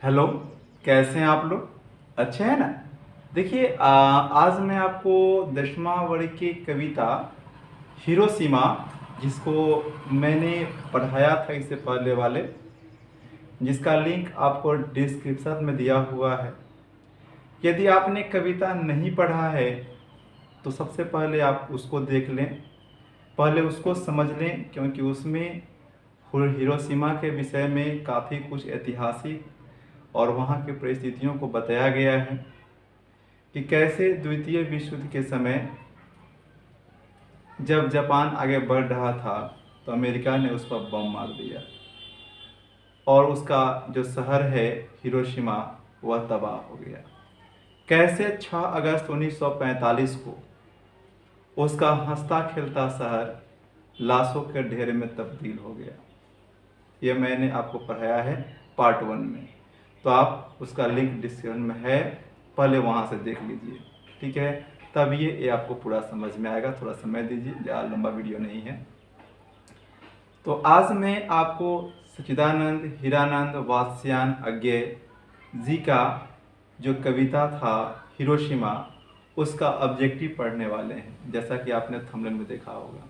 Hello. कैसे हैं आप लोग? अच्छे हैं ना? देखिए, आज मैं आपको 10वां वर्ग की कविता हिरोशिमा, जिसको मैंने पढ़ाया था इससे पहले वाले, जिसका लिंक आपको डिस्क्रिप्शन में दिया हुआ है। यदि आपने कविता नहीं पढ़ा है तो सबसे पहले आप उसको देख लें, पहले उसको समझ लें, क्योंकि उसमें हिरोशिमा के विषय में काफ़ी कुछ ऐतिहासिक और वहाँ की परिस्थितियों को बताया गया है कि कैसे द्वितीय विश्व युद्ध के समय जब जापान आगे बढ़ रहा था तो अमेरिका ने उस पर बम मार दिया और उसका जो शहर है हिरोशिमा वह तबाह हो गया। कैसे 6 अगस्त 1945 को उसका हंसता खेलता शहर लाशों के ढेर में तब्दील हो गया। यह मैंने आपको पढ़ाया है पार्ट 1 में, तो आप उसका लिंक डिस्क्रिप्शन में है, पहले वहाँ से देख लीजिए। ठीक है, तब ये आपको पूरा समझ में आएगा। थोड़ा समय दीजिए, ज़्यादा लंबा वीडियो नहीं है। तो आज मैं आपको सच्चिदानंद हीरानंद वात्स्यायन अज्ञेय जी का जो कविता था हिरोशिमा, उसका ऑब्जेक्टिव पढ़ने वाले हैं, जैसा कि आपने थंबनेल में देखा होगा।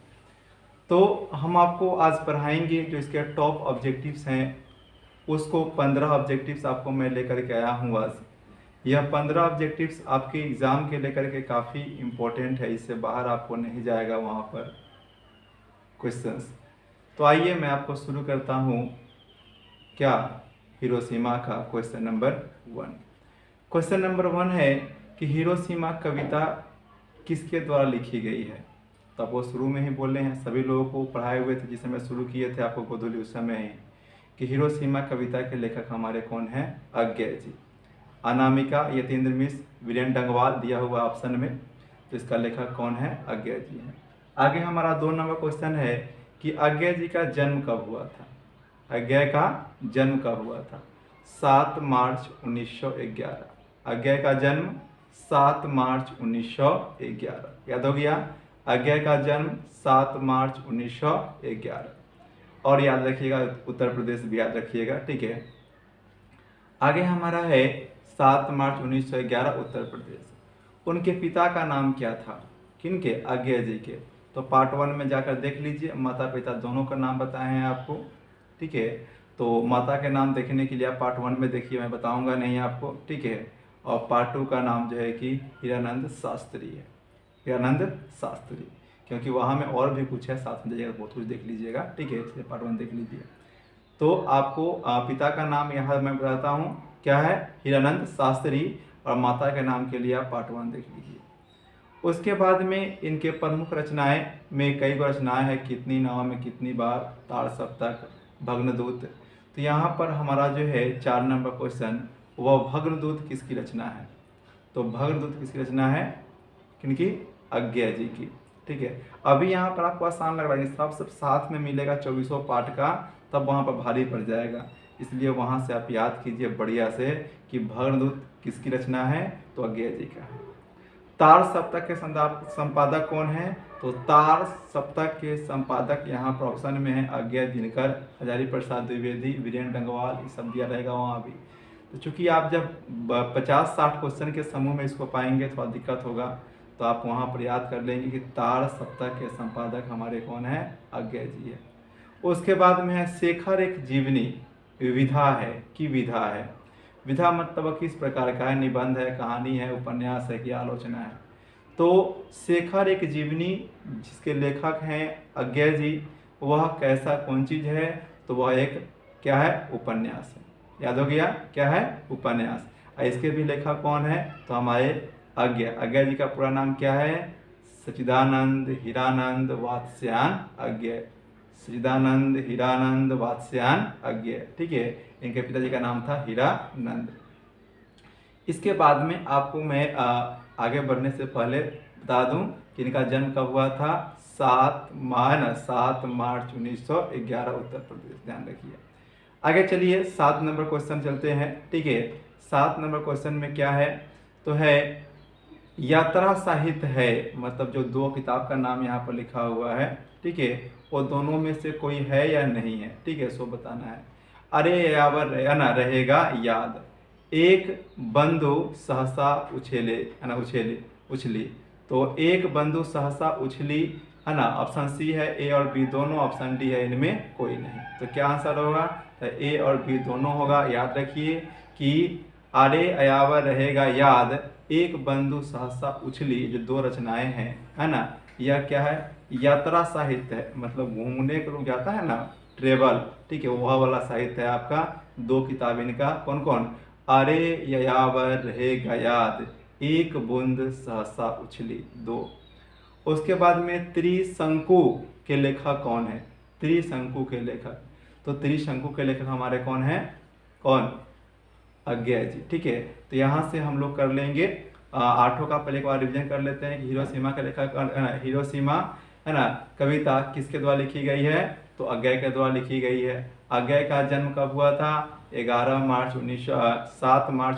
तो हम आपको आज पढ़ाएंगे जो इसके टॉप ऑब्जेक्टिव्स हैं, उसको 15 ऑब्जेक्टिव्स आपको मैं लेकर के आया हूँ आज। यह 15 ऑब्जेक्टिव्स आपके एग्ज़ाम के लेकर के काफ़ी इम्पोर्टेंट है, इससे बाहर आपको नहीं जाएगा वहाँ पर क्वेश्चंस। तो आइए मैं आपको शुरू करता हूँ क्या हिरोशिमा का क्वेश्चन नंबर 1। क्वेश्चन नंबर 1 है कि हिरोशिमा कविता किसके द्वारा लिखी गई है। तो आप वो शुरू में ही बोले हैं, सभी लोगों को पढ़ाए हुए थे जिस समय शुरू किए थे आपको गोधूली उस समय ही, कि हिरोशिमा कविता के लेखक हमारे कौन हैं? अज्ञेय जी। अनामिका, यतीन्द्र मिश्र, वीरेन डंगवाल दिया हुआ ऑप्शन में, तो इसका लेखक कौन है? अज्ञेय जी हैं। आगे हमारा 2 नंबर क्वेश्चन है कि अज्ञेय जी का जन्म कब हुआ था। अज्ञेय का जन्म कब हुआ था? 7 मार्च 1911। अज्ञेय का जन्म 7 मार्च 1911, याद हो गया? अज्ञेय का जन्म 7 मार्च 1911, और याद रखिएगा उत्तर प्रदेश भी याद रखिएगा। ठीक है, आगे हमारा है 7 मार्च 1911 उत्तर प्रदेश। उनके पिता का नाम क्या था? किनके? अज्ञेय जी के। तो पार्ट 1 में जाकर देख लीजिए, माता पिता दोनों का नाम बताए हैं आपको। ठीक है, तो माता के नाम देखने के लिए आप पार्ट 1 में देखिए, मैं बताऊंगा नहीं आपको। ठीक है, और पार्ट 2 का नाम जो है कि हीरानंद शास्त्री है। हीरानंद शास्त्री, क्योंकि वहाँ में और भी कुछ है, साथ में जाइएगा बहुत कुछ देख लीजिएगा। ठीक है, इसलिए पार्ट 1 देख लीजिए। तो आपको पिता का नाम यहाँ मैं बताता हूँ क्या है? हीरानंद शास्त्री, और माता के नाम के लिए आप पार्ट 1 देख लीजिए। उसके बाद में इनके प्रमुख रचनाएं में कई रचनाएं हैं, कितनी नाव में कितनी बार, ताड़ सप्तक, भग्नदूत। तो यहाँ पर हमारा जो है 4 नंबर क्वेश्चन, वह भग्नदूत किसकी रचना है? तो भग्नदूत किसकी रचना है? किनकी? अज्ञेय जी की। ठीक है, अभी यहाँ पर आपको आसान लग रहा है, सब साथ में मिलेगा 24 पार्ट का, तब वहाँ पर भारी पड़ जाएगा। इसलिए वहाँ से आप याद कीजिए बढ़िया से कि भग्नदूत किसकी रचना है? तो अज्ञेय जी का है। तार सप्तक के संपादक कौन है? तो तार सप्तक के संपादक यहाँ पर ऑप्शन में है अज्ञेय दिनकर, हजारी प्रसाद द्विवेदी, वीरेन डंगवाल, ये सब दिया रहेगा वहाँ भी। तो चूंकि आप जब 50-60 क्वेश्चन के समूह में इसको पाएंगे थोड़ा दिक्कत होगा, तो आप वहाँ पर याद कर लेंगे कि तार सप्तक के संपादक हमारे कौन है? अज्ञेय जी है। उसके बाद में है शेखर एक जीवनी विधा है कि विधा है। विधा मतलब किस प्रकार का है? निबंध है, कहानी है, उपन्यास है कि आलोचना है। तो शेखर एक जीवनी जिसके लेखक हैं अज्ञेय जी, वह कैसा कौन चीज़ है? तो वह एक क्या है? उपन्यास है। याद हो गया क्या है? उपन्यास। इसके भी लेखक कौन है? तो हमारे अज्ञेय। अज्ञेय जी का पूरा नाम क्या है? सच्चिदानंद हीरानंद वात्स्यायन अज्ञेय। सच्चिदानंद हीरानंद वात्स्यायन अज्ञेय। ठीक है, इनके पिताजी का नाम था हीरानंद। इसके बाद में आपको मैं आगे बढ़ने से पहले बता दूं कि इनका जन्म कब हुआ था? 7 मार्च 1911 उत्तर प्रदेश, ध्यान रखिए। आगे चलिए 7 नंबर क्वेश्चन चलते हैं। ठीक है, 7 नंबर क्वेश्चन में क्या है? तो है यात्रा साहित्य है, मतलब जो 2 किताब का नाम यहाँ पर लिखा हुआ है, ठीक है, वो दोनों में से कोई है या नहीं है। ठीक है, सो बताना है। अरे यावर है ना रहेगा याद, एक बंधु सहसा उछेले है ना, उछली। तो एक बंधु सहसा उछली है ना, ऑप्शन सी है, ए और बी दोनों, ऑप्शन डी है इनमें कोई नहीं। तो क्या आंसर होगा, तो ए और बी दोनों होगा। याद रखिए कि अरे अयावर रहेगा याद, एक बंधु सहसा उछली, जो दो रचनाएं हैं है ना, यह क्या है, यात्रा साहित्य है, मतलब घूमने को लोग जाता है ना, ट्रेवल, ठीक है, वह वाला साहित्य है आपका। दो किताब इनका, कौन कौन, अरे यावर रहेगा याद, एक बूंद सहसा उछली, दो। उसके बाद में त्रिशंकु के लेखक कौन है, त्रिशंकु के लेखक, तो त्रिशंकु के लेखक हमारे कौन है, कौन, अज्ञेय जी, ठीक है। तो यहाँ से हम लोग कर लेंगे आठों का पहले एक बार रिविजन कर लेते हैं कि हिरोशिमा का लेखक, हिरोशिमा है ना, कविता किसके द्वारा लिखी गई है, तो अज्ञेय के द्वारा लिखी गई है। अज्ञेय का जन्म कब हुआ था, 7 मार्च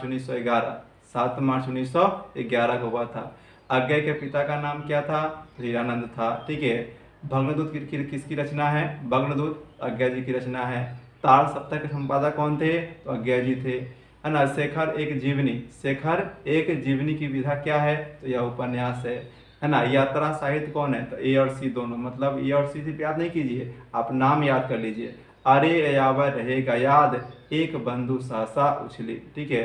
1911, 7 मार्च 1911 को हुआ था। अज्ञेय के पिता का नाम क्या था, हीरानंद था, ठीक है। भग्नदूत किसकी रचना है, भग्नदूत अज्ञेय जी की रचना है। ताल सप्ताह के संपादक कौन थे, तो अज्ञेय जी थे, है ना। शेखर एक जीवनी, शेखर एक जीवनी की विधा क्या है, तो यह उपन्यास है ना। यात्रा साहित्य कौन है, तो ए और सी दोनों, मतलब ए और सी सिर्फ याद नहीं कीजिए, आप नाम याद कर लीजिए। अरे यावर रहेगा याद, एक बंधु सहसा उछली, ठीक है।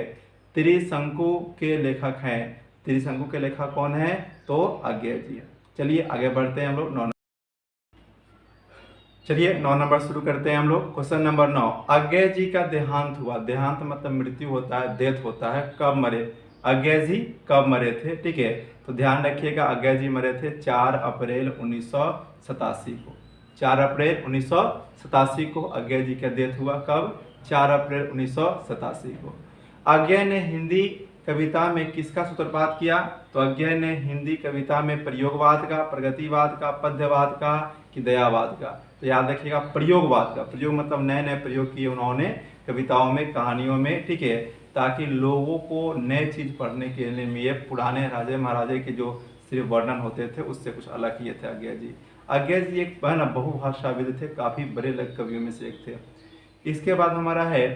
त्रिशंकु के लेखक हैं, त्रिशंकु के लेखक कौन है, तो अज्ञेय जी। चलिए आगे बढ़ते हैं हम लोग, चलिए 9 नंबर शुरू करते हैं हम लोग। क्वेश्चन नंबर 9, अज्ञेय जी का देहांत हुआ, देहांत मतलब मृत्यु होता है, डेथ होता है, कब मरे, अज्ञेय जी कब मरे थे, ठीक है। तो ध्यान रखिएगा, अज्ञेय जी मरे थे 4 अप्रैल 1987 को, 4 अप्रैल 1987 को अज्ञेय जी का डेथ हुआ, कब, 4 अप्रैल 1987 को। अज्ञेय ने हिंदी कविता में किसका सूत्रपात किया, तो अज्ञेय ने हिंदी कविता में प्रयोगवाद का, प्रगतिवाद का, पद्यवाद का, कि दयावाद का। तो याद रखिएगा प्रयोगवाद का, प्रयोग मतलब नए नए प्रयोग किए उन्होंने कविताओं में, कहानियों में, ठीक है, ताकि लोगों को नए चीज पढ़ने के लिए मिले। पुराने राजे महाराजे के जो सिर्फ वर्णन होते थे उससे कुछ अलग किए थे अज्ञेय जी। अज्ञेय जी एक है ना बहुभाषाविद थे, काफी बड़े कवियों में से एक थे। इसके बाद हमारा है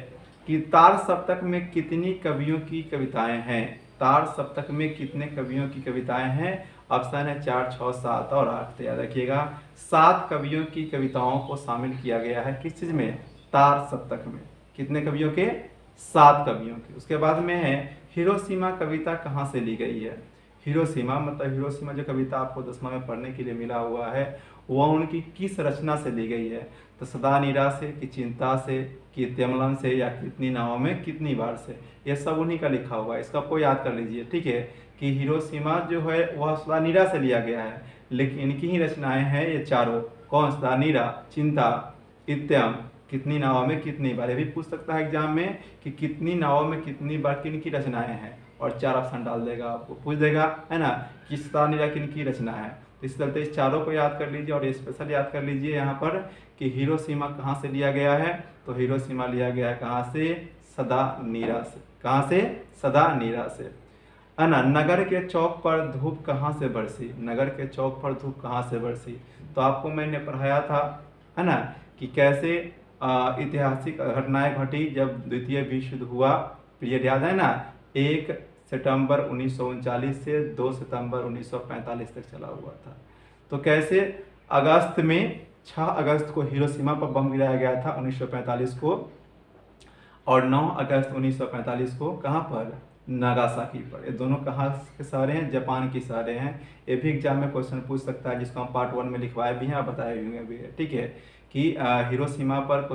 कि तार सप्तक में कितनी कवियों की कविताएं हैं, तार सप्तक में कितने कवियों की कविताएं हैं, ऑप्शन है 4, 6, 7 और 8। तो याद रखिएगा 7 कवियों की कविताओं को शामिल किया गया है किस चीज में, तार सप्तक में। कितने कवियों के, 7 कवियों की। उसके बाद में है हिरोशिमा कविता कहाँ से ली गई है, हिरोशिमा मतलब हिरोशिमा जो कविता आपको 10वीं में पढ़ने के लिए मिला हुआ है, वह उनकी किस रचना से ली गई है, तो सदा निराश से, कि चिंता से, कि त्यमलन से, या कितनी नावों में कितनी बार से, ये सब उन्हीं का लिखा हुआ है। इसका आपको याद कर लीजिए, ठीक है, कि हिरोशिमा जो है वह सदा नीरा से लिया गया है, लेकिन इनकी ही रचनाएं हैं ये चारों, कौन, सदा नीरा, चिंता, इत्यम, कितनी नावों में कितनी बार। ये भी पूछ सकता है एग्जाम में कि कितनी नावों में कितनी बार किनकी रचनाएं हैं, और 4 ऑप्शन डाल देगा, आपको पूछ देगा, है ना, कि सदा नीरा किनकी रचना है। इस चलते इस चारों को याद कर लीजिए, और स्पेशल याद कर लीजिए यहाँ पर कि हिरोशिमा कहाँ से लिया गया है, तो हिरोशिमा लिया गया है कहाँ से, सदा नीरा से। कहाँ से, सदा नीरा से, है ना। नगर के चौक पर धूप कहाँ से बरसी, नगर के चौक पर धूप कहाँ से बरसी। तो आपको मैंने पढ़ाया था, है ना, कि कैसे ऐतिहासिक घटनाएं घटी जब द्वितीय विश्व युद्ध हुआ। पीरियड याद है ना, 1 सितंबर 1939 से 2 सितंबर 1945 तक चला हुआ था। तो कैसे अगस्त में 6 अगस्त को हिरोशिमा पर बम गिराया गया था 1945 को, और 9 अगस्त 1945 को कहाँ पर, नागासाकी पर। ये दोनों कहाँ के शहर हैं, जापान के शहर हैं। ये भी एग्जाम में क्वेश्चन पूछ सकता है, जिसको हम पार्ट 1 में लिखवाए भी हैं और बताए भी हैं, ठीक है, कि हिरोशिमा पर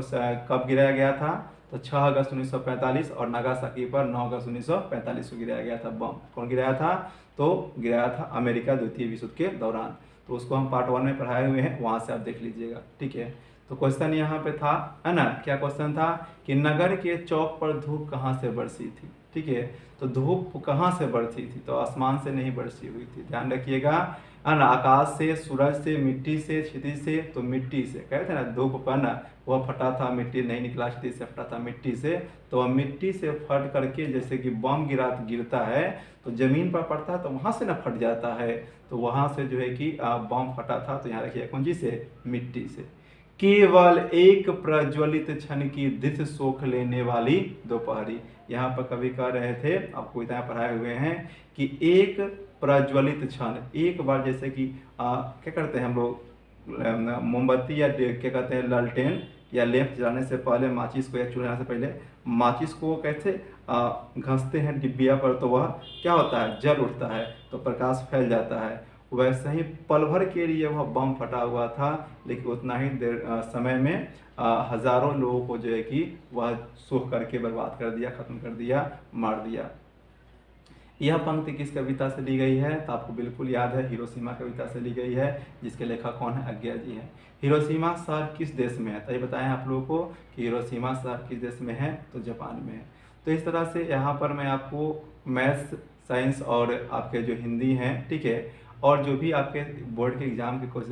कब गिराया गया था, तो 6 अगस्त 1945, और नागासाकी पर 9 अगस्त 1945 को गिराया गया था बम। कौन गिराया था, तो गिराया था अमेरिका द्वितीय विश्व युद्ध के दौरान। तो उसको हम पार्ट 1 में पढ़ाए हुए हैं, वहाँ से आप देख लीजिएगा, ठीक है। तो क्वेश्चन यहाँ पे था, है ना, क्या क्वेश्चन था कि नगर के चौक पर धूप कहाँ से बरसी थी, ठीक है। तो धूप कहाँ से बरसी थी, तो आसमान से नहीं बरसी हुई थी, ध्यान रखिएगा, है ना। आकाश से, सूरज से, मिट्टी से, क्षितिज से, तो मिट्टी से। कहते हैं ना धूप पर ना वह फटा था, मिट्टी नहीं निकला, क्षितिज से फटा था, मिट्टी से। तो वह मिट्टी से फट करके, जैसे कि बम गिरता है तो जमीन पर पड़ता है तो वहाँ से ना फट जाता है, तो वहाँ से जो है कि बम फटा था। तो यहाँ रखिए कौन चीज से, मिट्टी से। केवल एक प्रज्वलित क्षण की दिश सोख लेने वाली दोपहरी। यहाँ पर कवि कह रहे थे, आपको इतना पढ़ाए हुए हैं कि एक प्रज्वलित क्षण, एक बार जैसे कि क्या करते हैं हम लोग, मोमबत्ती या क्या कहते हैं लालटेन या लैंप जलाने से पहले, माचिस को या चूल्हे से पहले माचिस को कैसे घसते हैं डिब्बिया पर, तो वह क्या होता है, जल उठता है, तो प्रकाश फैल जाता है। वैसे ही पल भर के लिए वह बम फटा हुआ था, लेकिन उतना ही देर समय में हजारों लोगों को जो है कि वह सूख करके बर्बाद कर दिया, खत्म कर दिया, मार दिया। यह पंक्ति किस कविता से ली गई है, तो आपको बिल्कुल याद है, हिरोशिमा कविता से ली गई है, जिसके लेखक कौन है, अज्ञा जी हैं। हिरोशिमा शहर किस देश में है, तो ये बताएं आप लोगों को कि हिरोशिमा शहर किस देश में है, तो जापान में है। तो इस तरह से यहाँ पर मैं आपको मैथ्स, साइंस और आपके जो हिंदी हैं, ठीक है, और जो भी आपके बोर्ड के एग्ज़ाम के कुछ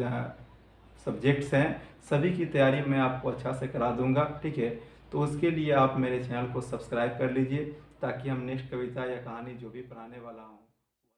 सब्जेक्ट्स हैं, सभी की तैयारी मैं आपको अच्छा से करा दूंगा, ठीक है। तो उसके लिए आप मेरे चैनल को सब्सक्राइब कर लीजिए, ताकि हम नेक्स्ट कविता या कहानी जो भी पढ़ाने वाला हूँ